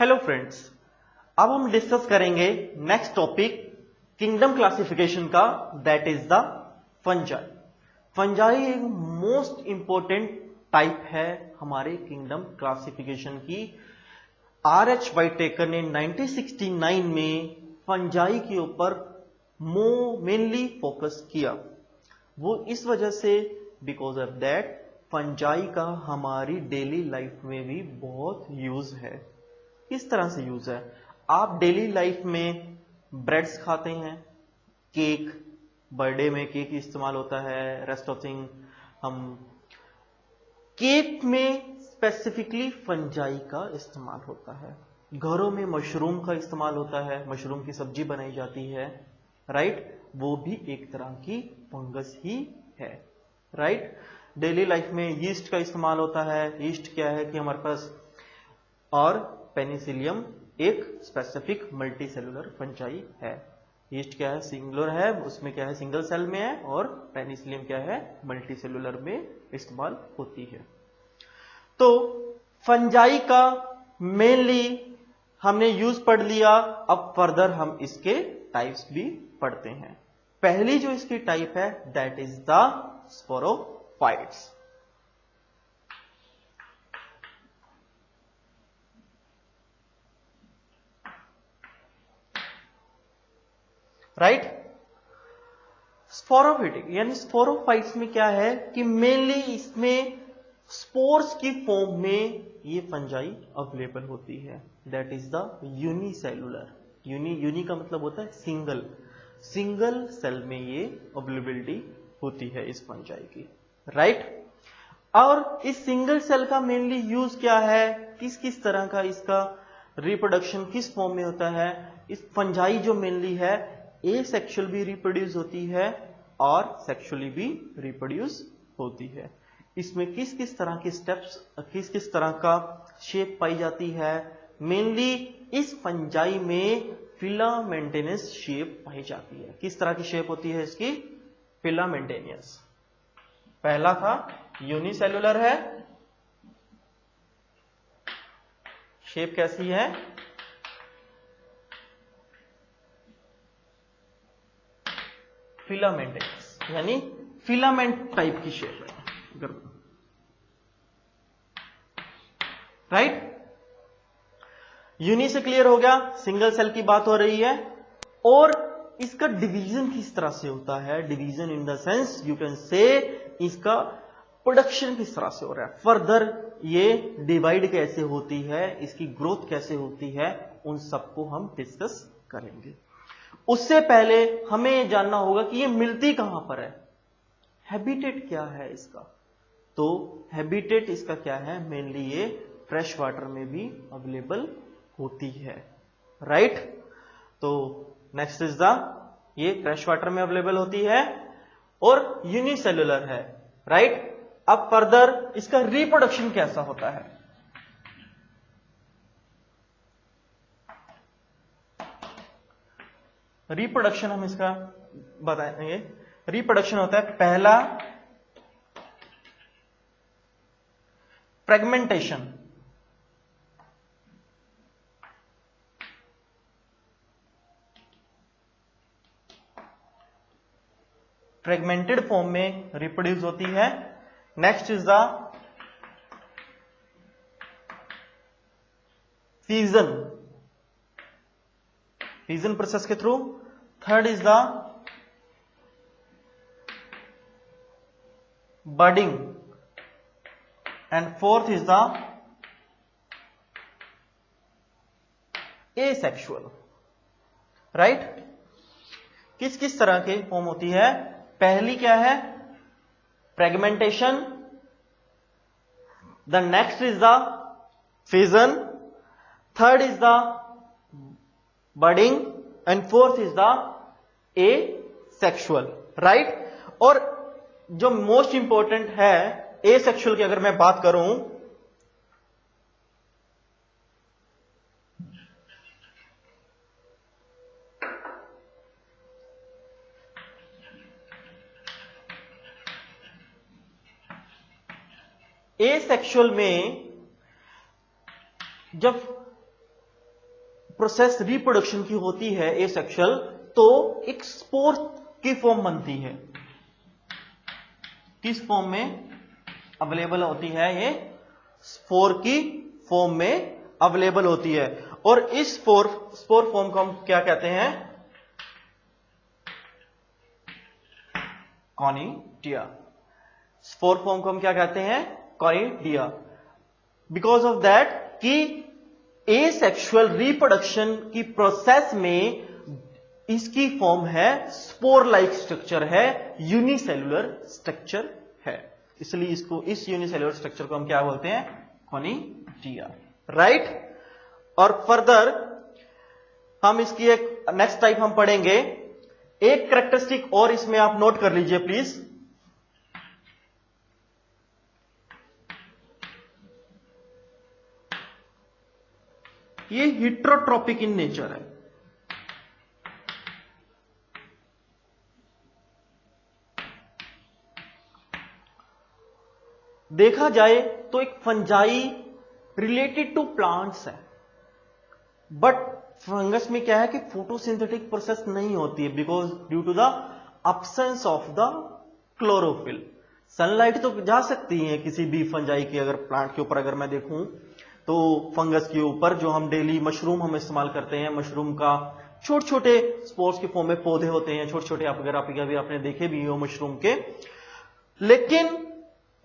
Hello friends, अब हम discuss करेंगे नेक्स्ट टॉपिक किंगडम क्लासिफिकेशन का, that is the fungi. Fungi एक मोस्ट इंपॉर्टेंट टाइप है हमारे किंगडम क्लासिफिकेशन की। R.H. वाइटेकर ने 1969 में फंजाई के ऊपर मेनली फोकस किया। वो इस वजह से बिकॉज ऑफ दैट फंजाई का हमारी डेली लाइफ में भी बहुत यूज है। किस तरह से यूज है? आप डेली लाइफ में ब्रेड्स खाते हैं, केक, बर्थडे में केक इस्तेमाल होता है, रेस्ट ऑफ थिंग हम केक में स्पेसिफिकली फंजाई का इस्तेमाल होता है। घरों में मशरूम का इस्तेमाल होता है, मशरूम की सब्जी बनाई जाती है, राइट? वो भी एक तरह की फंगस ही है, राइट? डेली लाइफ में यीस्ट का इस्तेमाल होता है। यीस्ट क्या है कि हमारे पास, और पेनिसिलियम एक स्पेसिफिक मल्टी सेलुलर फंजाई है। यीस्ट क्या है? सिंगुलर है, उसमें क्या है? सिंगल सेल में है, और पेनिसिलियम क्या है? मल्टी सेलुलर में इस्तेमाल होती है। तो फंजाई का मेनली हमने यूज पढ़ लिया। अब फर्दर हम इसके टाइप्स भी पढ़ते हैं। पहली जो इसकी टाइप है that is the sporophytes. Right? Sporophytic यानी स्पोरोफाइट्स में क्या है कि मेनली इसमें स्पोर्स की फॉर्म में ये फंजाई अवेलेबल होती है। That is the unicellular. Uni का मतलब होता है सिंगल सेल में ये अवेलेबिलिटी होती है इस फंजाई की, राइट? और इस सिंगल सेल का मेनली यूज क्या है? किस किस तरह का इसका रिप्रोडक्शन किस फॉर्म में होता है? इस फंजाई जो मेनली है एसेक्सुअल भी रिप्रोड्यूस होती है और सेक्सुअली भी रिप्रोड्यूस होती है। इसमें किस किस तरह के स्टेप्स, किस किस तरह का शेप पाई जाती है? मेनली इस फंजाई में फिलामेंटेनियस शेप पाई जाती है। किस तरह की शेप होती है इसकी? फिलामेंटेनियस। पहला था यूनिसेलुलर है, शेप कैसी है? फिलामेंटेनियस यानी फिलामेंट टाइप की शेप है, राइट? यूनि से क्लियर हो गया, सिंगल सेल की बात हो रही है। और इसका डिवीजन किस तरह से होता है? Division in the sense you can say इसका प्रोडक्शन किस तरह से हो रहा है, फर्दर ये डिवाइड कैसे होती है, इसकी ग्रोथ कैसे होती है, उन सबको हम डिस्कस करेंगे। उससे पहले हमें जानना होगा कि ये मिलती कहां पर है, हैबिटेट क्या है इसका। तो हैबिटेट इसका क्या है? मेनली ये फ्रेश वाटर में भी अवेलेबल होती है, राइट? तो नेक्स्ट इज द, ये फ्रेश वाटर में अवेलेबल होती है और यूनिसेलुलर है, राइट? अब फर्दर इसका रिप्रोडक्शन कैसा होता है? रिप्रोडक्शन हम इसका बताएंगे। रिप्रोडक्शन होता है पहला फ्रेगमेंटेशन, फ्रेगमेंटेड फॉर्म में रिप्रोड्यूस होती है। Next is the fusion, fusion process के थ्रू। Third is the budding and fourth is the asexual, right? किस किस तरह के फॉर्म होती है? पहली क्या है? Fragmentation, the next is the fusion, third is the budding and fourth is the asexual, right? और जो मोस्ट इंपॉर्टेंट है एसेक्सुअल की अगर मैं बात करूं, एसेक्सुअल में जब प्रोसेस रिप्रोडक्शन की होती है एसेक्सुअल, तो एक स्पोर की फॉर्म बनती है। किस फॉर्म में अवेलेबल होती है? ये स्पोर की फॉर्म में अवेलेबल होती है। और इस स्पोर फॉर्म को हम क्या कहते हैं? कॉनिडिया। स्पोर फॉर्म को हम क्या कहते हैं? कॉनिडिया। बिकॉज ऑफ दैट कि एसेक्सुअल रिप्रोडक्शन की प्रोसेस में इसकी फॉर्म है स्पोर लाइक स्ट्रक्चर है, यूनिसेल्युलर स्ट्रक्चर है, इसलिए इसको, इस यूनिसेल्युलर स्ट्रक्चर को हम क्या बोलते हैं? Conidia, right. और फर्दर हम इसकी एक नेक्स्ट टाइप हम पढ़ेंगे। एक कैरेक्टरिस्टिक और इसमें आप नोट कर लीजिए प्लीज। ये हेटेरोट्रॉपिक इन नेचर है। देखा जाए तो एक फंजाई रिलेटेड टू प्लांट्स है, बट फंगस में क्या है कि फोटोसिंथेटिक प्रोसेस नहीं होती है, because due to the absence of the chlorophyll. Sunlight तो जा सकती है किसी भी फंजाई की, अगर प्लांट के ऊपर अगर मैं देखूं तो फंगस के ऊपर जो हम डेली मशरूम हम इस्तेमाल करते हैं, मशरूम का छोटे छोटे स्पोर्स के फॉर्म में पौधे होते हैं, छोटे छोटे, अगर आपने देखे भी हो मशरूम के, लेकिन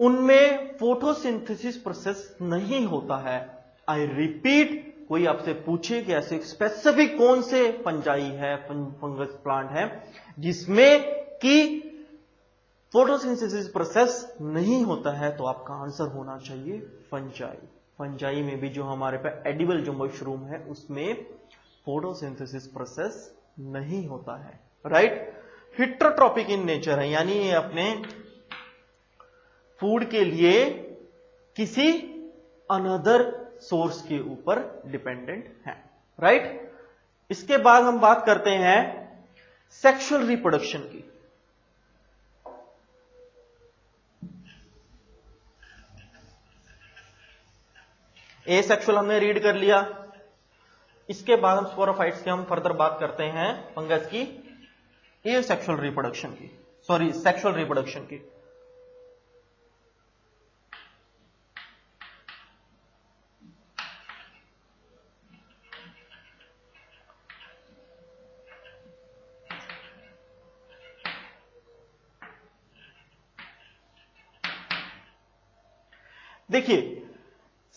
उनमें फोटोसिंथेसिस प्रोसेस नहीं होता है। आई रिपीट, कोई आपसे पूछे कि ऐसे स्पेसिफिक कौन से फंजाई है, फंगस प्लांट है जिसमें कि फोटोसिंथेसिस प्रोसेस नहीं होता है, तो आपका आंसर होना चाहिए फंजाई। फंजाई में भी जो हमारे पे एडिबल जो मशरूम है उसमें फोटोसिंथेसिस प्रोसेस नहीं होता है, राइट। हेटेरोट्रॉपिक इन नेचर है, यानी ये अपने फूड के लिए किसी अनदर सोर्स के ऊपर डिपेंडेंट है, राइट। इसके बाद हम बात करते हैं सेक्सुअल रिप्रोडक्शन की। एसेक्सुअल हमने रीड कर लिया। इसके बाद हम स्पोरोफाइट्स की हम फर्दर बात करते हैं फंगस की एसेक्सुअल रिप्रोडक्शन की, सॉरी सेक्सुअल रिप्रोडक्शन की। देखिए,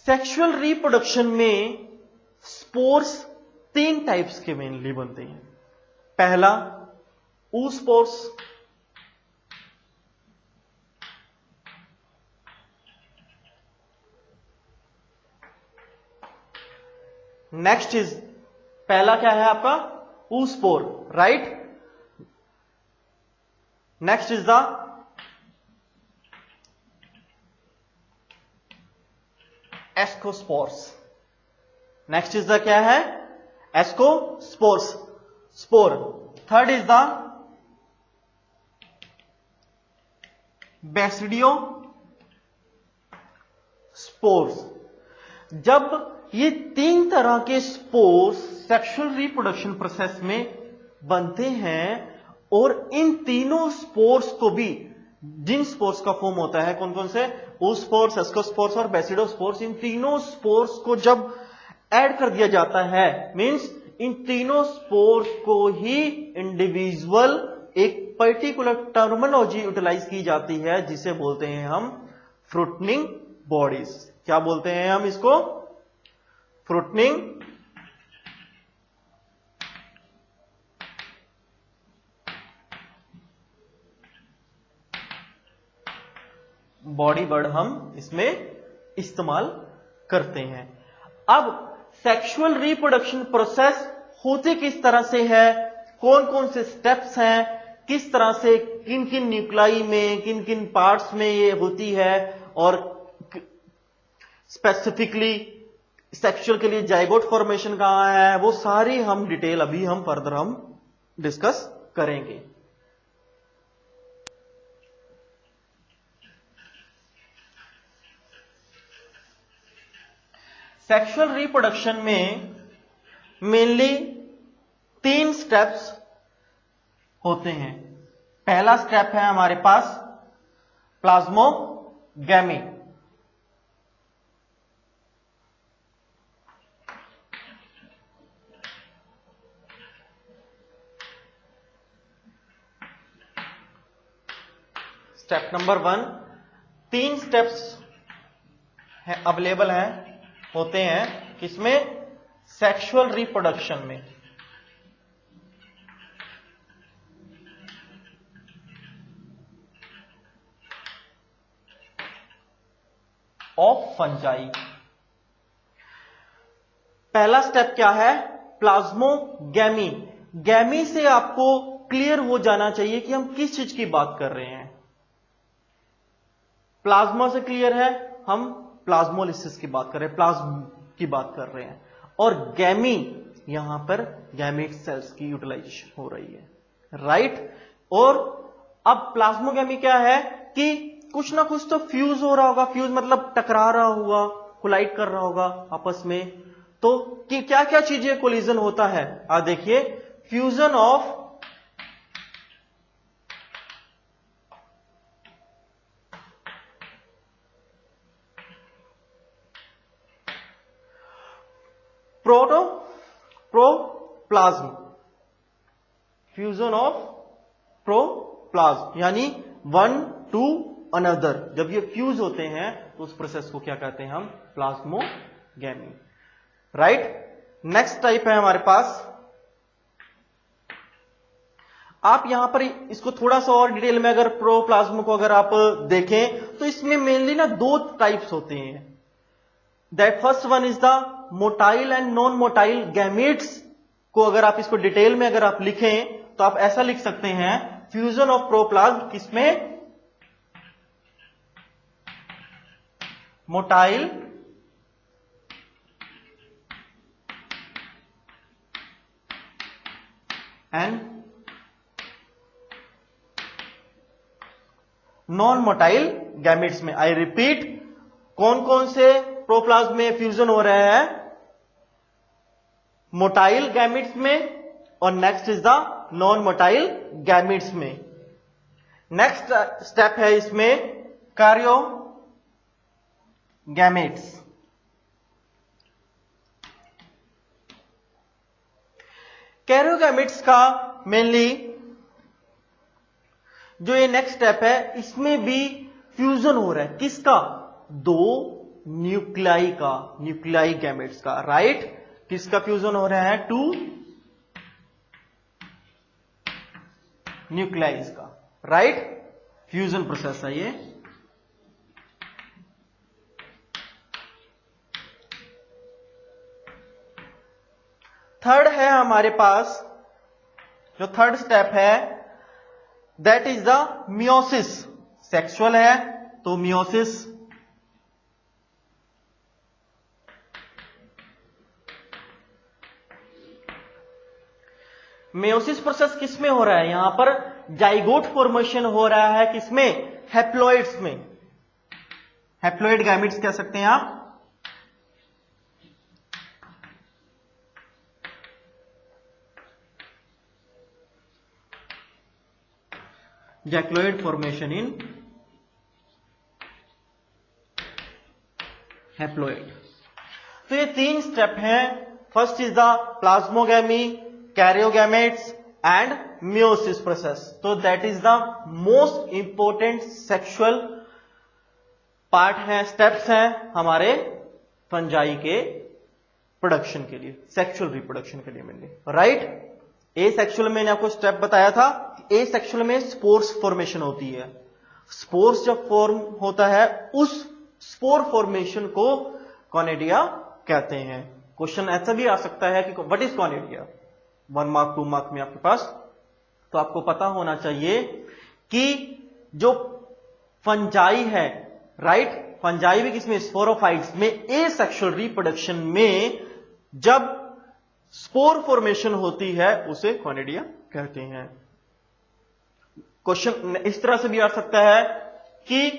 सेक्सुअल रिप्रोडक्शन में स्पोर्स 3 टाइप्स के मेनली बनते हैं। पहला oospores, नेक्स्ट इज, पहला क्या है आपका? oospore, right. Next is the ascospores. Next is the क्या है? Ascospores, spore. Third is the basidio spores. जब ये 3 तरह के स्पोर्स सेक्सुअल रिप्रोडक्शन प्रोसेस में बनते हैं, और इन तीनों स्पोर्स को भी, जिन स्पोर्स का फॉर्म होता है कौन कौन से? oospores, एस्कोस्पोर्स और बेसिडोस्पोर्स, इन तीनों स्पोर्स को जब ऐड कर दिया जाता है, मींस इन तीनों स्पोर्स को ही इंडिविजुअल एक पर्टिकुलर टर्मिनोलॉजी यूटिलाइज की जाती है, जिसे बोलते हैं हम फ्रूटनिंग बॉडीज। क्या बोलते हैं हम इसको? फ्रूटनिंग बॉडी वर्ड हम इसमें इस्तेमाल करते हैं। अब सेक्सुअल रिप्रोडक्शन प्रोसेस होती किस तरह से है, कौन कौन से स्टेप्स हैं, किस तरह से किन किन न्यूक्लाई में, किन किन पार्ट्स में ये होती है, और स्पेसिफिकली सेक्सुअल के लिए जाइगोट फॉर्मेशन कहां है, वो सारी हम डिटेल अभी हम फर्दर हम डिस्कस करेंगे। सेक्सुअल रिप्रोडक्शन में मेनली 3 स्टेप्स होते हैं। पहला स्टेप है हमारे पास plasmogamy. Step number 1, 3 steps available होते हैं किसमें? सेक्सुअल रिप्रोडक्शन में। Of fungi. पहला स्टेप क्या है? प्लाज्मोगैमी। गैमी से आपको क्लियर हो जाना चाहिए कि हम किस चीज की बात कर रहे हैं। प्लाज्मा से क्लियर है, हम प्लाज्मोलिसिस की बात कर रहे हैं, प्लाज्म की बात कर रहे हैं। और गैमी, यहां पर गैमेट सेल्स की यूटिलाइजेशन हो रही है, राइट। और अब प्लाज्मोगैमी क्या है कि कुछ ना कुछ तो फ्यूज हो रहा होगा। फ्यूज मतलब टकरा रहा होगा, कोलाइड कर रहा होगा आपस में। तो कि क्या क्या चीजें कोलिजन होता है? आप देखिए, फ्यूजन ऑफ प्रोप्लाज्म, फ्यूजन ऑफ प्रोप्लाज्म, यानी वन टू अनदर। जब ये फ्यूज होते हैं तो उस प्रोसेस को क्या कहते हैं हम? Plasmogamy, right. नेक्स्ट टाइप है हमारे पास, आप यहां पर इसको थोड़ा सा और डिटेल में अगर प्रोप्लाज्म को अगर आप देखें तो इसमें मेनली ना 2 टाइप्स होते हैं। That first one is the motile and non motile gametes को अगर आप इसको डिटेल में अगर आप लिखें तो आप ऐसा लिख सकते हैं, फ्यूजन ऑफ प्रोप्लाज्म किसमें? Motile and non motile gametes में। आई रिपीट, कौन कौन से प्रोप्लाज्म में फ्यूजन हो रहा है? मोटाइल गैमेट्स में, और next is the non motile gametes में। नेक्स्ट स्टेप है इसमें कार्यो गैमेट्स। कैरियोगैमेट्स का मेनली जो ये नेक्स्ट स्टेप है, इसमें भी फ्यूजन हो रहा है। किसका? 2 न्यूक्लियाई का, न्यूक्लियाई गैमेट्स का, राइट। किसका फ्यूजन हो रहा है? 2 न्यूक्लियाइज का, राइट। फ्यूजन प्रोसेस है ये। थर्ड है हमारे पास, जो थर्ड स्टेप है, that is the meiosis. Sexual है तो मियोसिस, मियोसिस प्रोसेस किसमें हो रहा है? यहां पर जाइगोट फॉर्मेशन हो रहा है किसमें? हैप्लॉइड्स में। हैप्लॉइड गैमेट्स कह सकते हैं आप। जैक्लोइड फॉर्मेशन इन हैप्लॉइड। तो ये 3 स्टेप हैं। First is the plasmogamy, karyogamy and meiosis process. तो that is the most important sexual part है, स्टेप्स हैं हमारे फंजाई के प्रोडक्शन के लिए, सेक्सुअल रिप्रोडक्शन के लिए मेनली, राइट। ए सेक्सुअल में मैंने आपको स्टेप बताया था। ए सेक्सुअल में स्पोर्स फॉर्मेशन होती है। स्पोर्स जब फॉर्म होता है, उस स्पोर फॉर्मेशन को कॉनेडिया कहते हैं। क्वेश्चन ऐसा भी आ सकता है कि व्हाट इज कॉनेडिया, 1 मार्क 2 मार्क में आपके पास। तो आपको पता होना चाहिए कि जो फंजाई है, राइट, फंजाई भी किसमें? स्पोरोफाइट्स में। ए सेक्सुअल रिप्रोडक्शन में जब स्पोर फॉर्मेशन होती है उसे कॉनेडिया कहते हैं। क्वेश्चन इस तरह से भी आ सकता है कि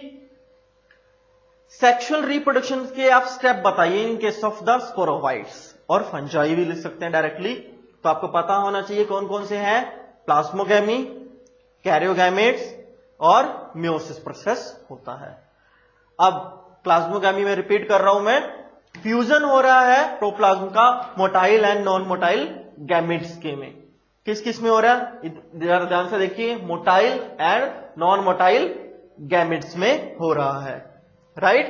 सेक्सुअल रिप्रोडक्शन के आप स्टेप बताइए in case of the sporophytes, और फंजाई भी लिख सकते हैं डायरेक्टली। तो आपको पता होना चाहिए कौन कौन से हैं, प्लाज्मोगैमी, कैरियोगैमेट्स और मियोसिस प्रोसेस होता है। अब प्लाज्मोगैमी में रिपीट कर रहा हूं मैं, फ्यूजन हो रहा है प्रोप्लाज्म का motile and non motile gametes के में। किस किस में हो रहा है, जरा ध्यान से देखिए, motile and non motile gametes में हो रहा है, राइट।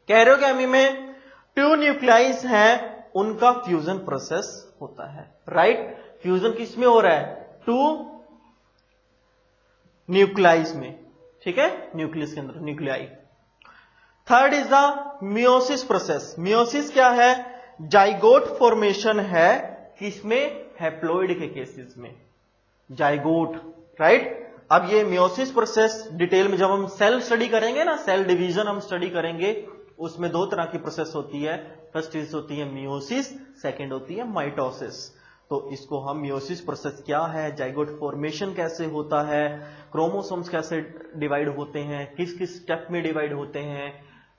कैरियोगैमी में 2 न्यूक्लियाइस हैं, उनका फ्यूजन प्रोसेस होता है, राइट। फ्यूजन किस में हो रहा है, 2 न्यूक्लियाइस में, ठीक है, न्यूक्लियस के अंदर nuclei. Third is the meiosis process. Meiosis क्या है, जाइगोट फॉर्मेशन है, किसमें, हैप्लॉइड के केसेस में, जाइगोट, राइट। अब ये मियोसिस प्रोसेस डिटेल में जब हम सेल स्टडी करेंगे ना, सेल डिवीजन हम स्टडी करेंगे, उसमें 2 तरह की प्रोसेस होती है। फर्स्ट चीज होती है मियोसिस, सेकंड होती है माइटोसिस। तो इसको हम मियोसिस प्रोसेस क्या है, जाइगोट फॉर्मेशन कैसे होता है, क्रोमोसोम्स कैसे डिवाइड होते हैं, किस किस स्टेप में डिवाइड होते हैं,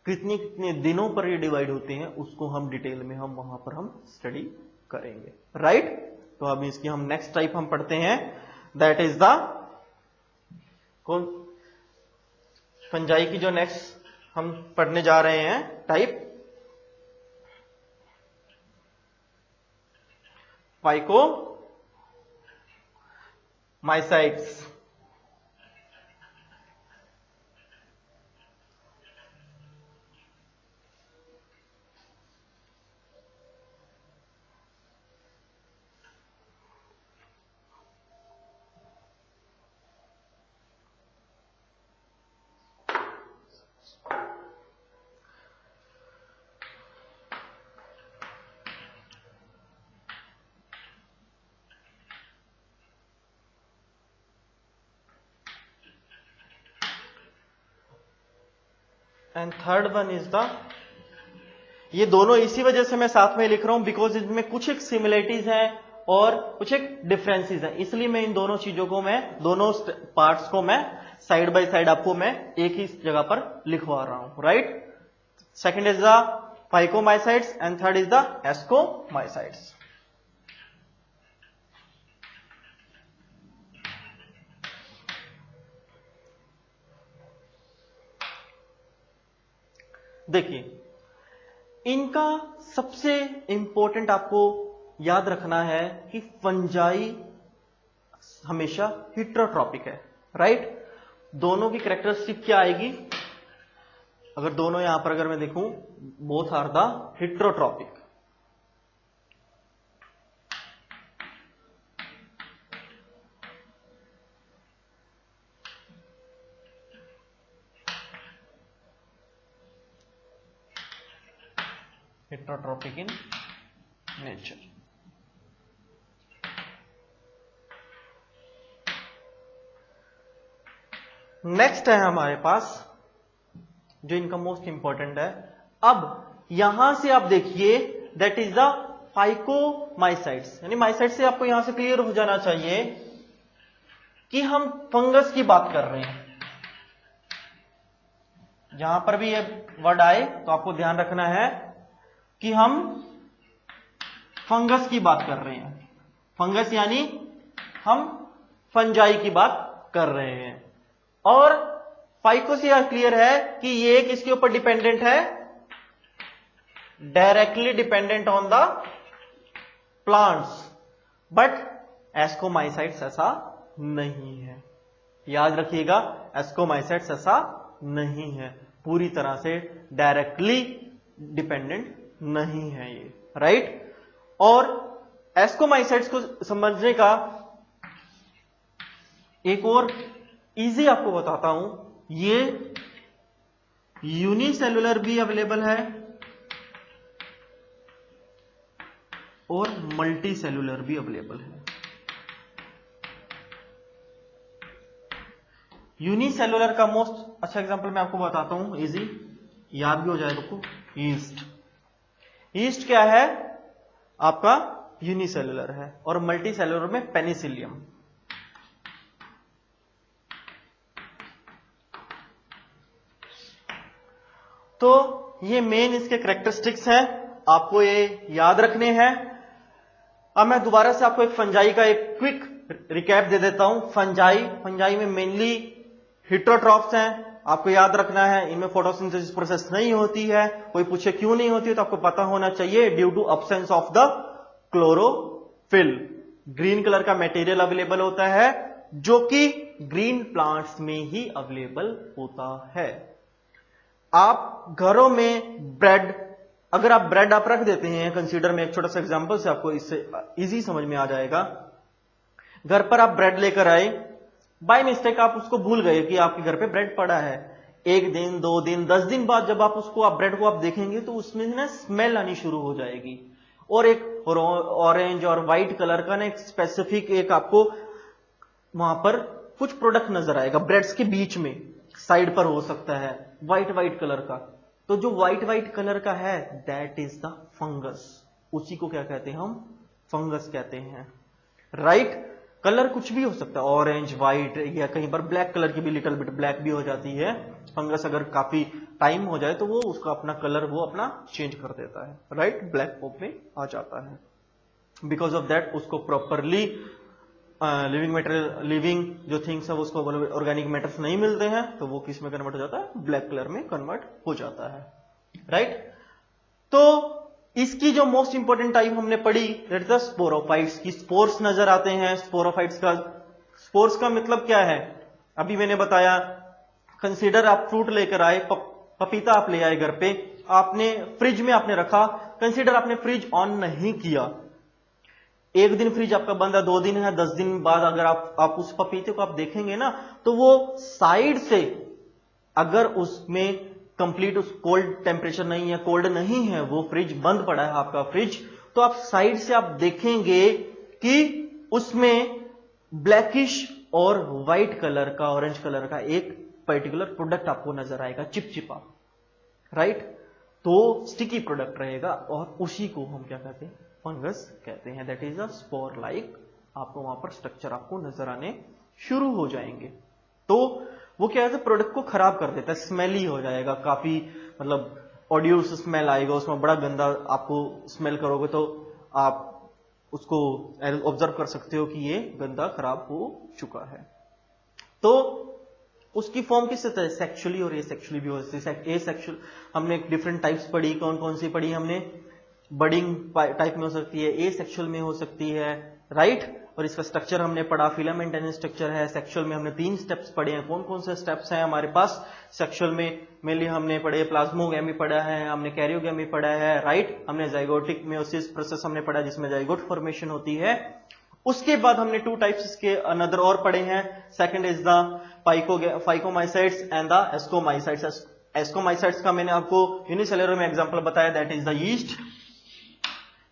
कितने कितने दिनों पर ये डिवाइड होते हैं, उसको हम डिटेल में हम वहां पर हम स्टडी करेंगे, राइट। तो अब इसकी हम नेक्स्ट टाइप हम पढ़ते हैं, दैट इज द कौन, फंजाई की जो नेक्स्ट हम पढ़ने जा रहे हैं type, phycomycetes. And third one is the, ये दोनों इसी वजह से मैं साथ में लिख रहा हूं बिकॉज इनमें कुछ एक सिमिलरिटीज हैं और कुछ एक डिफरेंसेस हैं, इसलिए मैं इन दोनों चीजों को, मैं दोनों पार्ट्स को मैं साइड बाय साइड आपको मैं एक ही जगह पर लिखवा रहा हूं, right. Second is the phycomycetes and third is the ascomycetes. देखिए, इनका सबसे इंपॉर्टेंट आपको याद रखना है कि फंजाई हमेशा हिट्रोट्रॉपिक है, राइट। दोनों की कैरेक्टरिस्टिक क्या आएगी, अगर दोनों यहां पर अगर मैं देखूं, both are the heterotropic. heterotropic in nature. Next है हमारे पास जो इनका मोस्ट इंपॉर्टेंट है। अब यहां से आप देखिए, दैट इज द फाइकोमाइसाइट्स, यानी माइसाइट से आपको यहां से क्लियर हो जाना चाहिए कि हम फंगस की बात कर रहे हैं। जहां पर भी ये वर्ड आए तो आपको ध्यान रखना है कि हम फंगस की बात कर रहे हैं। फंगस यानी हम फंजाई की बात कर रहे हैं। और फाइको से यह क्लियर है कि ये किसके ऊपर डिपेंडेंट है, directly dependent on the plants, but ascomycetes ऐसा नहीं है। याद रखिएगा, एस्कोमाइसाइट्स ऐसा नहीं है, पूरी तरह से डायरेक्टली डिपेंडेंट नहीं है ये, राइट। और एस्कोमाइसाइट्स को समझने का एक और इजी आपको बताता हूं, ये यूनिसेलुलर भी अवेलेबल है और मल्टी सेलुलर भी अवेलेबल है। यूनिसेलुलर का मोस्ट अच्छा एग्जांपल मैं आपको बताता हूं, इजी याद भी हो जाएगा आपको, ईस्ट। ईस्ट क्या है आपका, यूनिसेलुलर है, और मल्टी सेलुलर में पेनिसिलियम। तो ये मेन इसके कैरेक्टरिस्टिक्स हैं। आपको ये याद रखने हैं। अब मैं दोबारा से आपको एक फंजाई का एक क्विक रिकैप दे देता हूं। फंजाई में मेनली हिट्रोट्रॉप्स हैं, आपको याद रखना है। इनमें फोटोसिंथेसिस प्रोसेस नहीं होती है। कोई पूछे क्यों नहीं होती है तो आपको पता होना चाहिए, due to absence of the chlorophyll. Green colour का मटेरियल अवेलेबल होता है जो कि ग्रीन प्लांट्स में ही अवेलेबल होता है। आप घरों में ब्रेड, अगर आप ब्रेड आप रख देते हैं, कंसीडर में एक छोटा सा एग्जांपल से आपको इससे इजी समझ में आ जाएगा। घर पर आप ब्रेड लेकर आए, बाय मिस्टेक आप उसको भूल गए कि आपके घर पे ब्रेड पड़ा है। 1 दिन 2 दिन 10 दिन बाद जब आप ब्रेड को आप देखेंगे तो उसमें ना स्मेल आनी शुरू हो जाएगी, और एक ऑरेंज और व्हाइट कलर का ना एक स्पेसिफिक एक आपको वहां पर कुछ प्रोडक्ट नजर आएगा ब्रेड्स के बीच में, साइड पर हो सकता है व्हाइट कलर का। तो जो व्हाइट कलर का है दैट इज द फंगस। उसी को क्या कहते हैं हम? फंगस कहते हैं, राइट। कलर कुछ भी हो सकता है, ऑरेंज व्हाइट, या कहीं पर ब्लैक कलर की भी लिटिल बिट ब्लैक भी हो जाती है। फंगस अगर काफी टाइम हो जाए तो वो उसका अपना कलर वो अपना चेंज कर देता है, राइट, ब्लैक फॉर्म में आ जाता है। बिकॉज ऑफ दैट उसको प्रॉपरली लिविंग जो थिंग्स है उसको ऑर्गेनिक मैटर्स नहीं मिलते हैं, तो वो किस में कन्वर्ट हो जाता है? ब्लैक कलर में कन्वर्ट हो जाता है, राइट। तो इसकी जो मोस्ट इंपॉर्टेंट टाइप हमने पढ़ी दैट इज द स्पोरोफाइट्स की। स्पोर्स नजर आते हैं। स्पोर्स का मतलब क्या है? अभी मैंने बताया, कंसीडर आप फ्रूट लेकर आए, पपीता आप ले आए घर पे, आपने फ्रिज में आपने रखा। कंसीडर आपने फ्रिज ऑन नहीं किया, 1 दिन फ्रिज आपका बंद है, 2 दिन है, 10 दिन बाद अगर आप उस पपीते को आप देखेंगे ना, तो वो साइड से अगर उसमें कंप्लीट उस कोल्ड टेम्परेचर नहीं है, कोल्ड नहीं है, वो फ्रिज बंद पड़ा है आपका फ्रिज, तो आप साइड से आप देखेंगे कि उसमें ब्लैकिश और व्हाइट कलर का, ऑरेंज कलर का एक पर्टिकुलर प्रोडक्ट आपको नजर आएगा, चिपचिपा, राइट। तो स्टिकी प्रोडक्ट रहेगा और उसी को हम क्या कहते हैं? फंगस कहते हैं। That is a spore like. आपको वहां पर स्ट्रक्चर आपको नजर आने शुरू हो जाएंगे। तो वो क्या है? प्रोडक्ट को खराब कर देता है, स्मेली हो जाएगा, काफी मतलब ऑडियोस स्मेल आएगा, उसमें बड़ा गंदा आपको स्मेल करोगे तो आप उसको ऑब्जर्व कर सकते हो कि ये गंदा खराब हो चुका है। तो उसकी फॉर्म किस तरह? सेक्सुअली और एसेक्सुअली भी हो सकती है। एसेक्सुअल हमने डिफरेंट टाइप्स पढ़ी, कौन कौन सी पढ़ी हमने? बडिंग टाइप में हो सकती है, एसेक्सुअल में हो सकती है, राइट। और इसका स्ट्रक्चर हमने पढ़ा, फिलामेंट एंड स्ट्रक्चर है। सेक्सुअल में हमने 3 स्टेप्स पढ़े हैं। कौन कौन से स्टेप्स हैं हमारे पास सेक्सुअल में? मेनली हमने पढ़े प्लाज्मोगैमी पढ़ा है, हमने कैरियोगैमी पढ़ा है, राइट। हमने जाइगोटिक मेयोसिस प्रोसेस हमने पढ़ा जिसमें जाइगोट फॉर्मेशन होती है। उसके बाद हमने 2 टाइप्स के अनदर और पढ़े हैं। Second is the phycomycetes and the ascomycetes. Ascomycetes का मैंने आपको यूनिसेलुलर में एग्जांपल बताया, that is the yeast,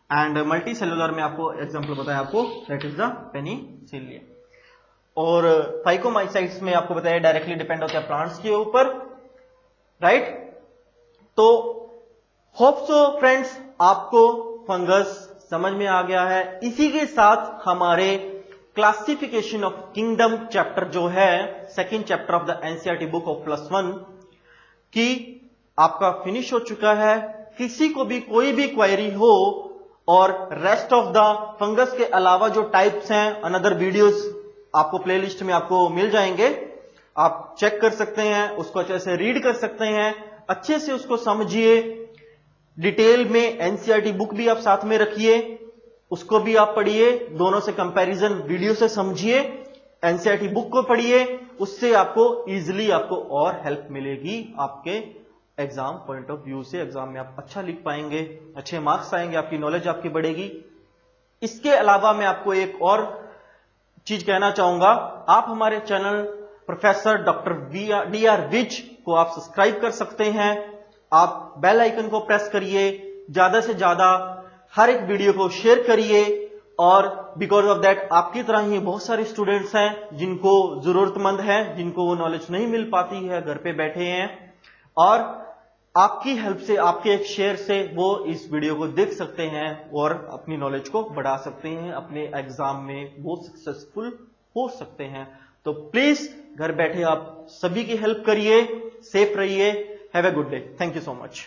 and multicellular में आपको एग्जांपल बताया आपको, दैट इज द पेनिसिलियम। और फाइकोमाइसाइट्स में आपको बताया डायरेक्टली डिपेंड होता है प्लांट्स के ऊपर, राइट। तो होप सो फ्रेंड्स आपको फंगस समझ में आ गया है। इसी के साथ हमारे क्लासिफिकेशन ऑफ किंगडम चैप्टर जो है, second chapter of the NCERT book of +1 की आपका फिनिश हो चुका है। किसी को भी कोई भी क्वेरी हो और रेस्ट ऑफ द फंगस के अलावा जो टाइप्स हैं, अनदर वीडियोस आपको प्लेलिस्ट में आपको मिल जाएंगे, आप चेक कर सकते हैं, उसको अच्छे से रीड कर सकते हैं, अच्छे से उसको समझिए। डिटेल में एनसीईआरटी बुक भी आप साथ में रखिए, उसको भी आप पढ़िए, दोनों से कंपैरिजन वीडियो से समझिए, एनसीईआरटी बुक को पढ़िए, उससे आपको इजीली आपको और हेल्प मिलेगी आपके एग्जाम पॉइंट ऑफ व्यू से। एग्जाम में आप अच्छा लिख पाएंगे, अच्छे मार्क्स आएंगे, आपकी नॉलेज आपकी बढ़ेगी। इसके अलावा मैं आपको एक और चीज कहना चाहूंगा, आप हमारे channel professor doctor DR Vij को आप सब्सक्राइब कर सकते हैं। आप बेल आइकन को प्रेस करिए, ज्यादा से ज्यादा हर एक वीडियो को शेयर करिए, और बिकॉज ऑफ दैट आपकी तरह ही बहुत सारे स्टूडेंट्स हैं जिनको जरूरतमंद है, जिनको वो नॉलेज नहीं मिल पाती है, घर पे बैठे हैं, और आपकी हेल्प से, आपके एक शेयर से वो इस वीडियो को देख सकते हैं और अपनी नॉलेज को बढ़ा सकते हैं, अपने एग्जाम में वो सक्सेसफुल हो सकते हैं। तो प्लीज घर बैठे आप सभी की हेल्प करिए, सेफ रहिए। Have a good day. Thank you so much.